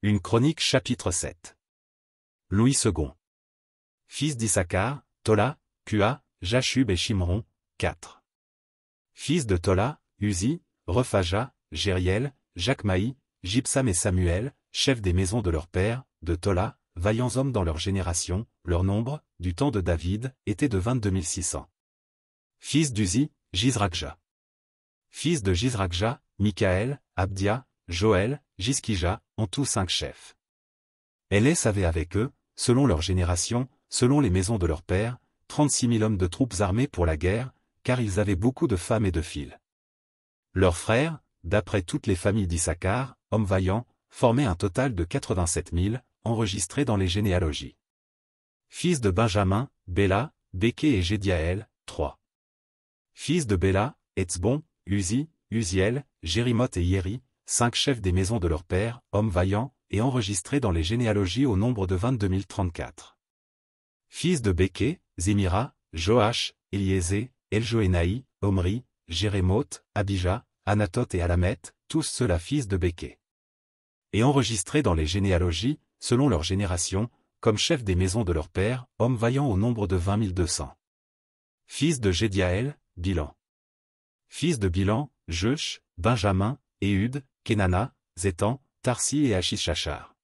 Une chronique chapitre 7. Louis II. Fils d'Issachar, Tola, Pua, Jashub et Shimron, 4. Fils de Tola, Uzi, Rephaja, Jériel, Jachmaï, Jibsam et Samuel, chefs des maisons de leur père, de Tola, vaillants hommes dans leur génération, leur nombre, du temps de David, était de 22 600. Fils d'Uzi, Jizrakja. Fils de Jizrakja, Mikaël, Abdia, Joël, Jiskija, en tout 5 chefs. Élès avait avec eux, selon leur génération, selon les maisons de leur père, 36 000 hommes de troupes armées pour la guerre, car ils avaient beaucoup de femmes et de filles. Leurs frères, d'après toutes les familles d'Issachar, hommes vaillants, formaient un total de 87 000, enregistrés dans les généalogies. Fils de Benjamin, Béla, Béké et Gédiaël, 3. Fils de Béla, Etzbon, Uzi, Uziel, Jérimoth et Yéri, 5 chefs des maisons de leur père, hommes vaillants, et enregistrés dans les généalogies au nombre de 22 034. Fils de Béké, Zimira, Joach, Eliézé, Eljoénaï, Omri, Jérémoth, Abija, Anatoth et Alamet, tous ceux-là fils de Béké. Et enregistrés dans les généalogies, selon leur génération, comme chefs des maisons de leur père, hommes vaillants au nombre de 20 200. Fils de Gédiaël, Bilan. Fils de Bilan, Jeush, Benjamin, Éhud, Kenana, Zétan, Tarsi et Achishachar.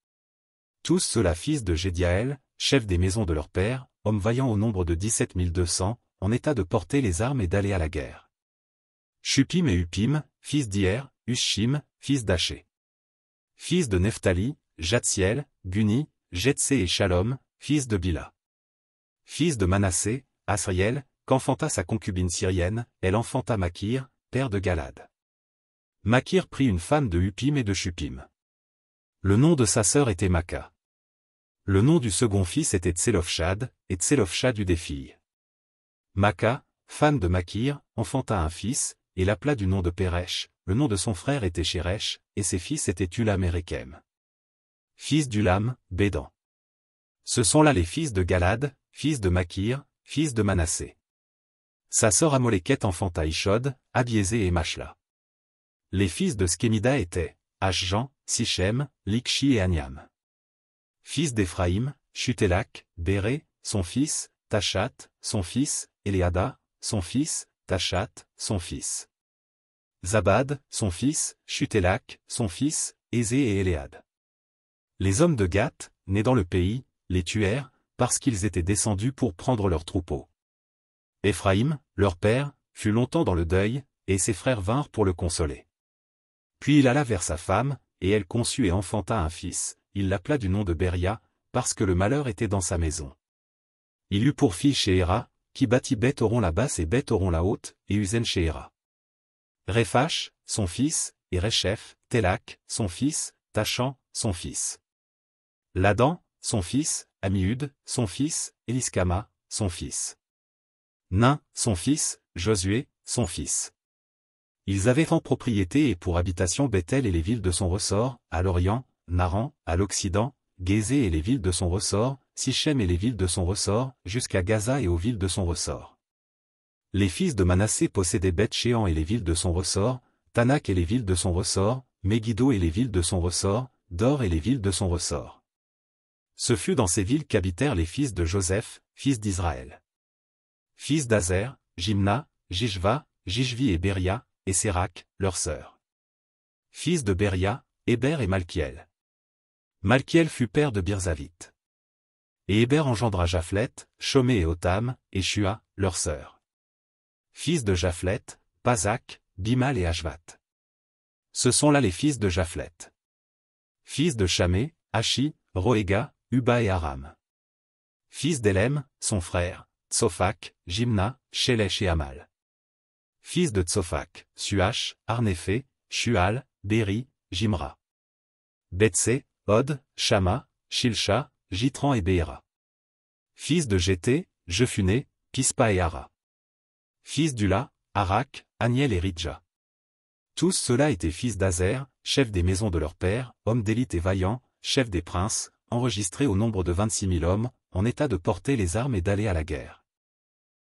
Tous ceux-là fils de Gédiaël, chefs des maisons de leur père, hommes vaillants au nombre de 17 200, en état de porter les armes et d'aller à la guerre. Shupim et Upim, fils d'Hier, Ushim, fils d'Aché. Fils de Nephtali, Jatsiel, Guni, Jetsé et Shalom, fils de Bila. Fils de Manassé, Asriel, qu'enfanta sa concubine syrienne, elle enfanta Makir, père de Galad. Makir prit une femme de Upim et de Shupim. Le nom de sa sœur était Maka. Le nom du second fils était Tselofshad, et Tselofshad eut des filles. Maka, femme de Makir, enfanta un fils, et l'appela du nom de Péresh, le nom de son frère était Sheresh, et ses fils étaient Ulam et Rekem. Fils d'Ulam, Bédan. Ce sont là les fils de Galad, fils de Makir, fils de Manassé. Sa sœur Amoléket enfanta Ishod, Abiézé et Machla. Les fils de Skemida étaient Ashjan, Sichem, Likshi et Aniam. Fils d'Éphraïm, Shutélak, Béré, son fils, Tachat, son fils, Éléada, son fils, Tachat, son fils. Zabad, son fils, Shutélak, son fils, Ézé et Éléad. Les hommes de Gath, nés dans le pays, les tuèrent, parce qu'ils étaient descendus pour prendre leurs troupeaux. Éphraïm, leur père, fut longtemps dans le deuil, et ses frères vinrent pour le consoler. Puis il alla vers sa femme, et elle conçut et enfanta un fils, il l'appela du nom de Béria, parce que le malheur était dans sa maison. Il eut pour fille Shéhéra, qui bâtit Beth-Horon la basse et Beth-Horon la haute, et Uzen Shéhéra. Réphash, son fils, et Réchef, Télak, son fils, Tachan, son fils. Ladan, son fils, Amihud, son fils, Éliskama, son fils. Nain, son fils, Josué, son fils. Ils avaient en propriété et pour habitation Bethel et les villes de son ressort, à l'Orient, Naran, à l'Occident, Gézé et les villes de son ressort, Sichem et les villes de son ressort, jusqu'à Gaza et aux villes de son ressort. Les fils de Manassé possédaient Beth-Shéan et les villes de son ressort, Tanak et les villes de son ressort, Megiddo et les villes de son ressort, Dor et les villes de son ressort. Ce fut dans ces villes qu'habitèrent les fils de Joseph, fils d'Israël. Fils d'Azer, Jimna, Jishva, Jishvi et Béria, et Sérac, leur sœur. Fils de Béria, Héber et Malkiel. Malkiel fut père de Birzavite. Et Héber engendra Japhlet, Chomé et Otam, et Shua, leur sœur. Fils de Japhlet, Pazak, Bimal et Ashvat. Ce sont là les fils de Japhlet. Fils de Chamé, Ashi, Roéga, Uba et Aram. Fils d'Élem, son frère, Tsophak, Jimna, Shélech et Amal. Fils de Tsophak, Suach, Arnéphé, Shual, Béri, Jimra. Betsé, Od, Shama, Shilcha, Jitran et Béhéra. Fils de Jété, Jephuné, Pispa et Ara. Fils d'Ula, Arak, Aniel et Ridja. Tous ceux-là étaient fils d'Azer, chefs des maisons de leur père, hommes d'élite et vaillants, chefs des princes, enregistrés au nombre de 26 000 hommes, en état de porter les armes et d'aller à la guerre.